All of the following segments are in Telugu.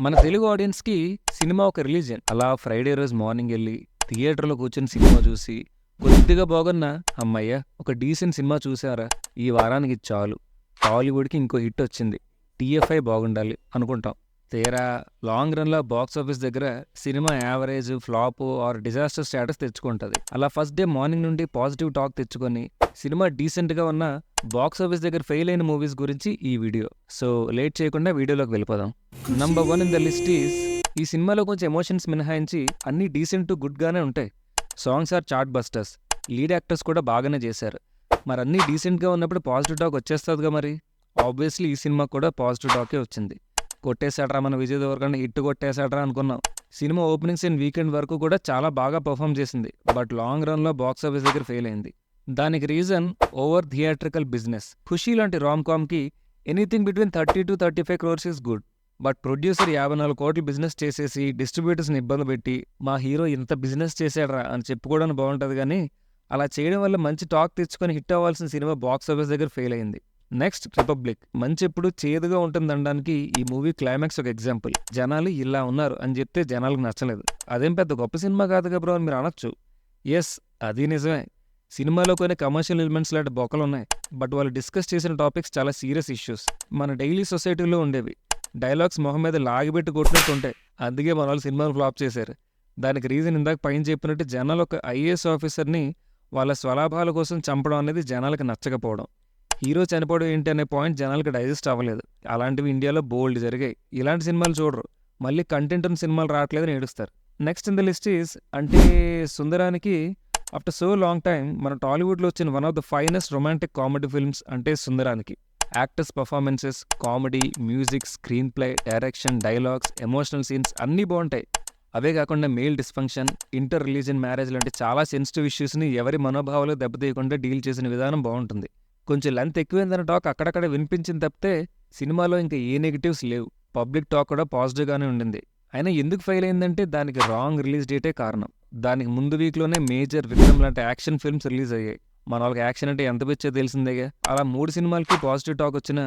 మన తెలుగు ఆడియన్స్‌కి సినిమా ఒక రిలీజియన్. అలా ఫ్రైడే రోజు మార్నింగ్ ఎళ్లి, థియేటర్‌లో కూర్చొని సినిమా చూసి, కొద్దిగా బాగున్నా హమ్మయ్య! ఒక డీసెంట్ సినిమా చూసారా, ఈ వారానికి ఇది చాలు. టాలీవుడ్‌కి ఇంకో హిట్ వచ్చింది. టీఎఫ్ఐ బాగుండాలి అనుకుంటాం. తీరా లాంగ్ రన్‌లో బాక్స్ ఆఫీస్ దగ్గర cinema average, flop or disaster status తెచ్చుకుంటది. అలా ఫస్ట్ డే మార్నింగ్ నుండి పాజిటివ్ టాక్ తెచ్చుకొని, సినిమా డీసెంట్‌గా ఉన్నా బాక్స్ ఆఫీస్ దగ్గర ఫెయిల్ అయిన మూవీస్ గురించి ఈ వీడియో. సో లేట్ చేయకుండా వీడియోలోకి వెళ్ళిపోదాం. Number 1 in the list is, ఈ సినిమాలో కొంచెం ఎమోషన్స్ మినహాయించి అన్నీ డీసెంట్ టు గుడ్గానే ఉంటాయి. Songs are chartbusters. Lead actors కూడా బాగానే చేశారు. మరి అన్నీ డీసెంట్గా ఉన్నప్పుడు పాజిటివ్ టాక్ వచ్చేస్తుందిగా మరి. ఆబ్వియస్లీ ఈ సినిమా కూడా పాజిటివ్ టాకే వచ్చింది. కొట్టేశాడ్రా మన విజయ్ దేవరకొండ, హిట్ కొట్టేశాడ్రా అనుకున్నాం. సినిమా ఓపెనింగ్స్ అండ్ వీకెండ్ వరకు కూడా చాలా బాగా పర్ఫామ్ చేసింది. బట్ లాంగ్ రన్లో బాక్స్ ఆఫీస్ దగ్గర ఫెయిల్ అయింది. దానికి reason over theatrical business. Kushi లాంటి రామ్ కామ్కి anything between 30 to 35 crores is good. But producer 54 కోట్లు బిజినెస్ చేసేసి డిస్ట్రిబ్యూటర్స్ని ఇబ్బంది పెట్టి మా హీరో ఇంత బిజినెస్ చేశాడ్రా అని చెప్పుకోవడానికి బాగుంటుంది, కానీ అలా చేయడం వల్ల మంచి టాక్ తెచ్చుకొని హిట్ అవ్వాల్సిన సినిమా బాక్స్ ఆఫీస్ దగ్గర ఫెయిల్ అయింది. Next republic. మంచి ఎప్పుడు చేదుగా ఉంటుందనడానికి ఈ మూవీ క్లైమాక్స్ ఒక ఎగ్జాంపుల్. జనాలు ఇలా ఉన్నారు అని చెప్తే జనాలకు నచ్చలేదు. అదేం పెద్ద గొప్ప సినిమా కాదుగా బ్రో అని మీరు అనొచ్చు. ఎస్, అది నిజమే. సినిమాలో కొన్ని కమర్షియల్ ఎలిమెంట్స్ లాంటి బొక్కలున్నాయి. బట్ వాళ్ళు డిస్కస్ చేసిన టాపిక్స్ చాలా సీరియస్ ఇష్యూస్, మన డైలీ సొసైటీలో ఉండేవి. డైలాగ్స్ మొహం మీద లాగిపెట్టి కొట్టినట్టు ఉంటాయి. అందుకే మన వాళ్ళు సినిమాను ఫ్లాప్ చేశారు. దానికి రీజన్ ఇందాక పైన చెప్పినట్టు జనాలు ఒక ఐఏఎస్ ఆఫీసర్ని వాళ్ళ స్వలాభాల కోసం చంపడం అనేది జనాలకు నచ్చకపోవడం. హీరో చనిపోవడం ఏంటి అనే పాయింట్ జనాలకు డైజెస్ట్ అవ్వలేదు. అలాంటివి ఇండియాలో బోల్డ్ జరిగాయి. ఇలాంటి సినిమాలు చూడరు. మళ్ళీ కంటెంట్ ఉన్న సినిమాలు రావట్లేదని ఏడుస్తారు. Next in the list is, Ante Sundaraniki after so long time మన టాలీవుడ్లో వచ్చిన one of the finest romantic comedy films Ante Sundaraniki. Actors performances, comedy, music, screen play, direction, dialogues, emotional scenes అన్నీ బాగుంటాయి. అవే కాకుండా male dysfunction, inter religion marriage లాంటి చాలా సెన్సిటివ్ ఇష్యూస్ని ఎవరి మనోభావాలు దెబ్బతీయకుండా డీల్ చేసిన విధానం బాగుంటుంది. కొంచెం లెంత్ ఎక్కువైందన్న టాక్ అక్కడక్కడ వినిపించింది తప్పితే సినిమాలో ఇంకా ఏ నెగిటివ్స్ లేవు. పబ్లిక్ టాక్ కూడా పాజిటివ్గానే ఉండింది. అయినా ఎందుకు ఫెయిల్ అయిందంటే దానికి రాంగ్ రిలీజ్ డేటే కారణం. దానికి ముందు వీక్లోనే మేజర్, విక్రమ్ లాంటి యాక్షన్ ఫిల్మ్స్ రిలీజ్ అయ్యాయి. మన వాళ్ళకి యాక్షన్ అంటే ఎంత పిచ్చో తెలిసిందేగా. అలా 3 సినిమాలకి పాజిటివ్ టాక్ వచ్చిన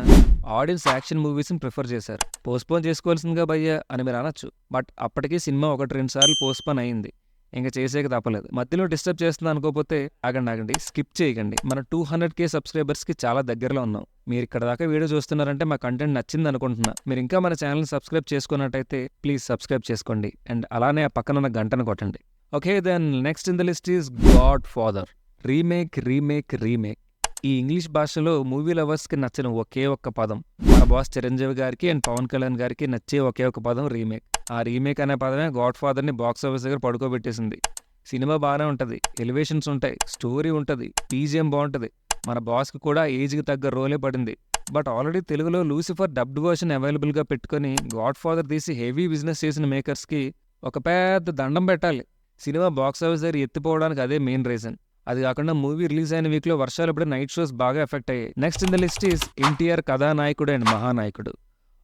ఆడియన్స్ యాక్షన్ మూవీస్ని ప్రిఫర్ చేశారు. పోస్ట్పోన్ చేసుకోవాల్సిందిగా భయ్యా అని మీరు అనొచ్చు. బట్ అప్పటికీ సినిమా 1-2 సార్లు పోస్ట్పోన్ అయింది. ఇంకా చేసేకి తప్పలేదు. మధ్యలో డిస్టర్బ్ చేస్తుంది అనుకోకపోతే ఆగండి, స్కిప్ చేయకండి. మన 200K సబ్స్క్రైబర్స్కి చాలా దగ్గరలో ఉన్నాం. మీరు ఇక్కడ దాకా వీడియో చూస్తున్నారంటే మా కంటెంట్ నచ్చింది అనుకుంటున్నా. మీరు ఇంకా మన ఛానల్ని సబ్స్క్రైబ్ చేసుకున్నట్టయితే ప్లీజ్ సబ్స్క్రైబ్ చేసుకోండి. అండ్ అలానే ఆ పక్కన ఉన్న గంటను కొట్టండి. Okay, then next in the list is Godfather. Remake. ఈ ఇంగ్లీష్ భాషలో మూవీ లవర్స్కి నచ్చిన ఒకే ఒక్క పదం. మన బాస్ చిరంజీవి గారికి అండ్ పవన్ కళ్యాణ్ గారికి నచ్చే ఒకే ఒక పదం రీమేక్. ఆ రీమేక్ అనే పదమే గాడ్ ఫాదర్ని బాక్స్ ఆఫీస్ దగ్గర పడుకోబెట్టేసింది. సినిమా బాగానే ఉంటుంది, ఎలివేషన్స్ ఉంటాయి, స్టోరీ ఉంటుంది, పీజిఎం బాగుంటుంది. మన బాస్కి కూడా ఏజ్కి తగ్గ రోలే పడింది. బట్ ఆల్రెడీ తెలుగులో లూసిఫర్ డబ్డ్ వర్షన్ అవైలబుల్గా పెట్టుకుని గాడ్ ఫాదర్ తీసి హెవీ బిజినెస్ చేసిన మేకర్స్కి ఒక పెద్ద దండం పెట్టాలి. సినిమా బాక్స్ ఆఫీస్ దగ్గర ఎత్తిపోవడానికి అదే మెయిన్ రీజన్. అది కాకుండా మూవీ రిలీజ్ అయిన వీక్లో వర్షాలు పడి నైట్ షోస్ బాగా ఎఫెక్ట్ అయ్యాయి. Next in the list is NTR, కథానాయకుడు అండ్ మహానాయకుడు.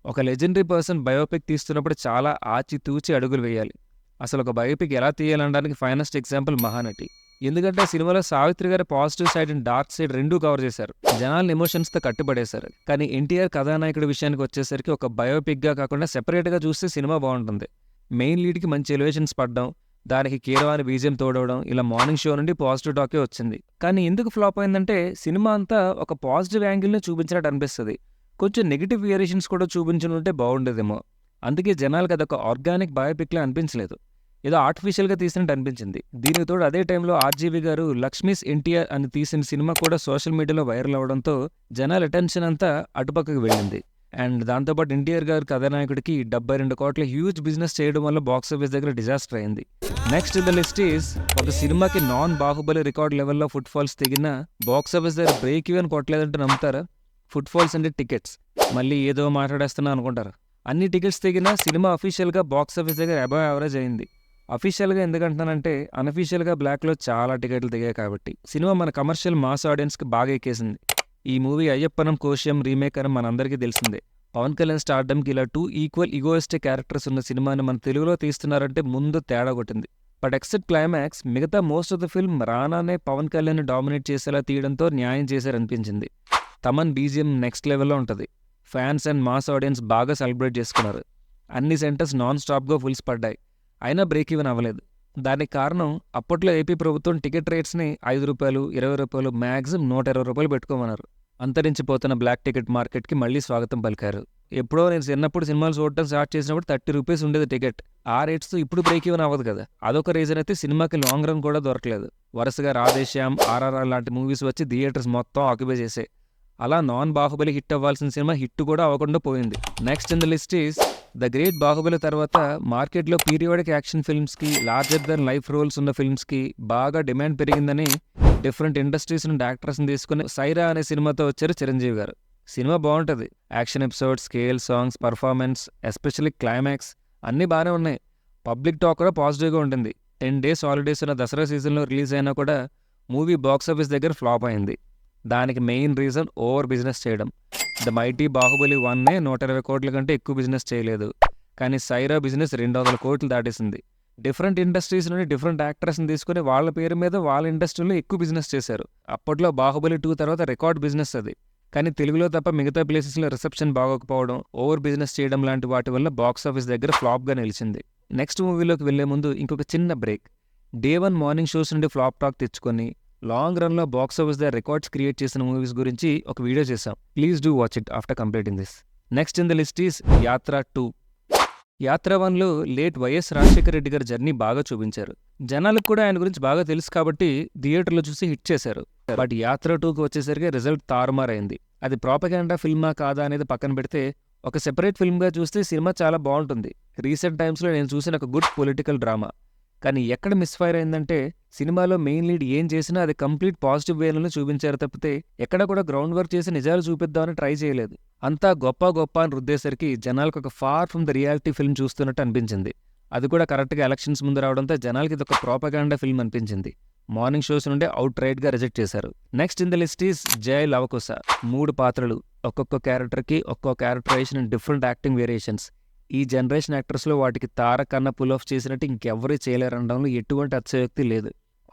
ఒక లెజెండరీ పర్సన్ బయోపిక్ తీస్తున్నప్పుడు చాలా ఆచితూచి అడుగులు వేయాలి. అసలు ఒక బయోపిక్ ఎలా తీయాలనడానికి ఫైనెస్ట్ ఎగ్జాంపుల్ మహానటి. ఎందుకంటే సినిమాలో సావిత్రి గారి positive side and dark side రెండూ కవర్ చేశారు. జనాలను ఎమోషన్స్తో కట్టుబడేశారు. కానీ ఎన్టీఆర్ కథానాయకుడి విషయానికి వచ్చేసరికి ఒక బయోపిక్గా కాకుండా సెపరేట్గా చూస్తే సినిమా బాగుంటుంది. మెయిన్ లీడ్కి మంచి ఎలివేషన్స్ పడ్డం, దానికి కీరవాణి బీజియం తోడవడం, ఇలా మార్నింగ్ షో నుండి పాజిటివ్ టాకే వచ్చింది. కానీ ఎందుకు ఫ్లాప్ అయిందంటే సినిమా అంతా ఒక పాజిటివ్ యాంగిల్ని చూపించినట్టు అనిపిస్తుంది. కొంచెం నెగిటివ్ వేరియేషన్స్ కూడా చూపించుంటే బాగుండేదేమో. అందుకే జనాలకు అదొక ఆర్గానిక్ బయోపిక్లా అనిపించలేదు, ఏదో ఆర్టిఫిషియల్గా తీసినట్టు అనిపించింది. దీనికి తోడు అదే టైంలో ఆర్జీవి గారు లక్ష్మీస్ ఎన్టీఆర్ అని తీసిన సినిమా కూడా సోషల్ మీడియాలో వైరల్ అవడంతో జనాల అటెన్షన్ అంతా అటుపక్కకు వెళ్ళింది. అండ్ దాంతోపాటు ఎన్టీఆర్ గారు కథానాయకుడికి 72 కోట్ల హ్యూజ్ బిజినెస్ చేయడం వల్ల బాక్స్ ఆఫీస్ దగ్గర డిజాస్టర్ అయింది. Next in the list is, ఒక సినిమాకి నాన్ బాహుబలి రికార్డ్ లెవెల్లో ఫుట్ ఫాల్స్ తెగిన బాక్స్ ఆఫీస్ దగ్గర బ్రేక్ ఈవెన్ కొట్టలేదంటే నమ్ముతారా? ఫుట్ ఫాల్స్ అంటే టికెట్స్. మళ్ళీ ఏదో మాట్లాడేస్తున్నా అనుకుంటారు. అన్ని టికెట్స్ తెగినా సినిమా అఫీషియల్గా బాక్స్ ఆఫీస్ దగ్గర అబవ్ యావరేజ్ అయింది. అఫీషియల్గా ఎందుకంటున్నానంటే అన్అఫీషియల్గా బ్లాక్లో చాలా టికెట్లు దిగాయి కాబట్టి. సినిమా మన కమర్షియల్ మాస్ ఆడియన్స్కి బాగా ఎక్కేసింది. ఈ మూవీ అయ్యప్పనం కోశ్యం రీమేక్ అని మనందరికీ తెలిసిందే. పవన్ కళ్యాణ్ స్టార్డమ్కి ఇలా 2 ఈక్వల్ ఈగోయిస్టిక్ క్యారెక్టర్స్ ఉన్న సినిమాని మన తెలుగులో తీస్తున్నారంటే ముందు తేడా కొట్టింది. బట్ ఎక్సెప్ట్ క్లైమాక్స్, మిగతా మోస్ట్ ఆఫ్ ద ఫిల్మ్ రానానే పవన్ కళ్యాణ్ డామినేట్ చేసేలా తీయడంతో న్యాయం చేశారనిపించింది. తమన్ బీజిఎం నెక్స్ట్ లెవెల్లో ఉంటుంది. ఫ్యాన్స్ అండ్ మాస్ ఆడియన్స్ బాగా సెలబ్రేట్ చేసుకున్నారు. అన్ని సెంటర్స్ నాన్ స్టాప్గా ఫుల్స్ పడ్డాయి. అయినా బ్రేక్ ఈవెన్ అవ్వలేదు. దానికి కారణం అప్పట్లో ఏపీ ప్రభుత్వం టికెట్ రేట్స్ని ₹5, ₹20, మ్యాక్సిమం ₹120 పెట్టుకోమన్నారు. అంతరించిపోతున్న బ్లాక్ టికెట్ మార్కెట్కి మళ్లీ స్వాగతం పలికారు. ఎప్పుడో నేను చిన్నప్పుడు సినిమాలు చూడటం స్టార్ట్ చేసినప్పుడు ₹30 ఉండేది టికెట్. ఆ రేట్స్తో ఇప్పుడు బ్రేక్ ఈవెన్ అవ్వదు కదా. అదొక రీజన్ అయితే సినిమాకి లాంగ్ రన్ కూడా దొరకలేదు. వరుసగా రాధేశ్యామ్, RRR లాంటి మూవీస్ వచ్చి థియేటర్స్ మొత్తం ఆక్యుపై చేసాయి. అలా నాన్ బాహుబలి హిట్ అవ్వాల్సిన సినిమా హిట్ కూడా అవ్వకుండా పోయింది. Next in the list is the great Baahubali. తర్వాత మార్కెట్లో పీరియాడిక్ యాక్షన్ ఫిల్మ్స్కి, లార్జర్ దెన్ లైఫ్ రోల్స్ ఉన్న ఫిల్మ్స్కి బాగా డిమాండ్ పెరిగిందని డిఫరెంట్ ఇండస్ట్రీస్ నుండి యాక్టర్స్ని తీసుకుని సైరా అనే సినిమాతో వచ్చారు చిరంజీవి గారు. సినిమా బాగుంటుంది. Action episode, scale, songs, performance, especially climax అన్నీ బాగానే ఉన్నాయి. పబ్లిక్ టాక్ కూడా పాజిటివ్గా ఉంటుంది. 10 days హాలిడేస్ ఉన్న దసరా సీజన్లో రిలీజ్ అయినా కూడా మూవీ బాక్సాఫీస్ దగ్గర ఫ్లాప్ అయింది. దానికి మెయిన్ రీజన్ ఓవర్ బిజినెస్ చేయడం. ద మైటీ బాహుబలి 1 120 కోట్ల కంటే ఎక్కువ బిజినెస్ చేయలేదు. కానీ సైరా బిజినెస్ 200 కోట్లు దాటేసింది. డిఫరెంట్ ఇండస్ట్రీస్ నుండి డిఫరెంట్ యాక్టర్స్ని తీసుకుని వాళ్ళ పేరు మీద వాళ్ళ ఇండస్ట్రీలో ఎక్కువ బిజినెస్ చేశారు. అప్పట్లో బాహుబలి 2 తర్వాత రికార్డ్ బిజినెస్ అది. కానీ తెలుగులో తప్ప మిగతా ప్లేసెస్లో రిసెప్షన్ బాగోకపోవడం, ఓవర్ బిజినెస్ చేయడం లాంటి వాటి వల్ల బాక్సాఫీస్ దగ్గర ఫ్లాప్గా నిలిచింది. నెక్స్ట్ మూవీలోకి వెళ్లే ముందు ఇంకొక చిన్న బ్రేక్. డే 1 మార్నింగ్ షోస్ నుండి ఫ్లాప్ టాక్ తెచ్చుకొని లాంగ్ రన్లో బాక్సాఫీస్ దగ్గర రికార్డ్స్ క్రియేట్ చేసిన మూవీస్ గురించి ఒక వీడియో చేశాం. Please do watch it after completing this. Next in the list is యాత్ర 2. యాత్ర 1లో లేట్ వైఎస్ రాజశేఖర రెడ్డి గారి జర్నీ బాగా చూపించారు. జనాలకు కూడా ఆయన గురించి బాగా తెలుసు కాబట్టి థియేటర్లో చూసి హిట్ చేశారు. బట్ యాత్ర 2కి వచ్చేసరికి రిజల్ట్ తారుమారైంది. అది ప్రాపగాండా ఫిల్మా కాదా అనేది పక్కన పెడితే ఒక సెపరేట్ ఫిల్మ్గా చూస్తే సినిమా చాలా బాగుంటుంది. రీసెంట్ టైమ్స్లో నేను చూసిన ఒక గుడ్ పొలిటికల్ డ్రామా. కానీ ఎక్కడ మిస్ఫైర్ అయిందంటే సినిమాలో మెయిన్ లీడ్ ఏం చేసినా అది కంప్లీట్ పాజిటివ్ వేలను చూపించారు తప్పితే ఎక్కడ కూడా గ్రౌండ్ వర్క్ చేసి నిజాలు చూపిద్దామని ట్రై చేయలేదు. అంతా గొప్ప గొప్ప అని రుద్దేసరికి జనాలకు ఒక far from the reality film చూస్తున్నట్టు అనిపించింది. అది కూడా కరెక్ట్గా ఎలక్షన్స్ ముందు రావడంతో జనాలకి ఇది ఒక ప్రాపగాండా ఫిల్మ్ అనిపించింది. మార్నింగ్ షోస్ నుండే అవుట్ రైట్గా రిజెక్ట్ చేశారు. Next in the list is Jai Lava Kusa. 3 పాత్రలు, ఒక్కొక్క క్యారెక్టర్కి ఒక్కొక్క characterisation and different acting variations. ఈ జనరేషన్ యాక్టర్స్లో వాటికి తారక్ అన్న పుల్ ఆఫ్ చేసినట్టు ఇంకెవరూ చేయలేరనడంలో ఎటువంటి అతిశయోక్తి లేదు.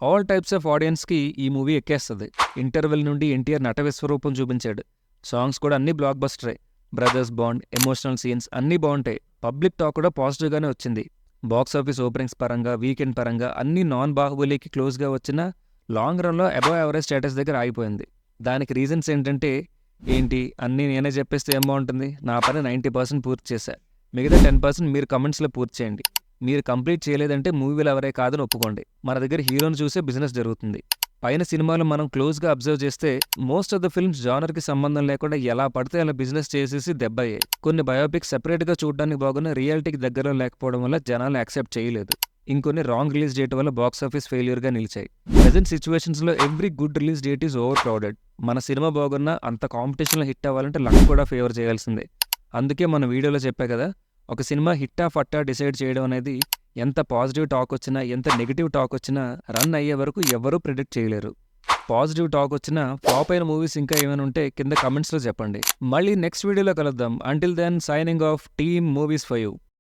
ఆల్ టైప్స్ ఆఫ్ ఆడియన్స్కి ఈ మూవీ ఎక్కేస్తుంది. ఇంటర్వెల్ నుండి ఎన్టీఆర్ నట విశ్వరూపం చూపించాడు. సాంగ్స్ కూడా అన్నీ బ్లాక్ బస్టరే. బ్రదర్స్ బాండ్, ఎమోషనల్ సీన్స్ అన్నీ బాగుంటాయి. పబ్లిక్ టాక్ కూడా పాజిటివ్గానే వచ్చింది. బాక్సాఫీస్ ఓపెనింగ్స్ పరంగా, వీకెండ్ పరంగా అన్ని నాన్ బాహుబలికి క్లోజ్గా వచ్చిన లాంగ్ రన్లో అబవ్ యావరేజ్ స్టేటస్ దగ్గర ఆగిపోయింది. దానికి రీజన్స్ ఏంటంటే ఏంటి అన్నీ నేనే చెప్పేస్తే ఏం బాగుంటుంది. నా పని 90% పూర్తి చేశా. మిగతా 10% మీరు కమెంట్స్లో పూర్తి చేయండి. మీరు కంప్లీట్ చేయలేదంటే మూవీలు ఎవరే కాదని ఒప్పుకోండి. మన దగ్గర హీరోని చూసే బిజినెస్ జరుగుతుంది. పైన సినిమాలు మనం క్లోజ్గా అబ్జర్వ్ చేస్తే మోస్ట్ ఆఫ్ ద ఫిల్మ్స్ జానర్కి సంబంధం లేకుండా ఎలా పడితే అలా బిజినెస్ చేసేసి దెబ్బయ్యాయి. కొన్ని బయోపిక్స్ సెపరేట్గా చూడడానికి బాగున్న రియాలిటీకి దగ్గరలో లేకపోవడం వల్ల జనాలు యాక్సెప్ట్ చేయలేదు. ఇంకొన్ని రాంగ్ రిలీజ్ డేట్ వల్ల బాక్సాఫీస్ ఫెయిల్యూర్గా నిలిచాయి. ప్రెజెంట్ సిచ్యువేషన్స్లో every good release date is over crowded. మన సినిమా బాగున్నా అంత కాంపిటీషన్లో హిట్ అవ్వాలంటే లక్ కూడా ఫేవర్ చేయాల్సిందే. అందుకే మన వీడియోలో చెప్పా కదా, ఒక సినిమా హిట్టా ఫట్టా డిసైడ్ చేయడం అనేది ఎంత పాజిటివ్ టాక్ వచ్చినా ఎంత నెగిటివ్ టాక్ వచ్చినా రన్ అయ్యే వరకు ఎవరూ ప్రిడిక్ట్ చేయలేరు. పాజిటివ్ టాక్ వచ్చినా ఫ్లాప్ అయిన మూవీస్ ఇంకా ఏమైనా ఉంటే కింద కమెంట్స్లో చెప్పండి. మళ్ళీ నెక్స్ట్ వీడియోలో కలుద్దాం. Until then signing off team movies for you.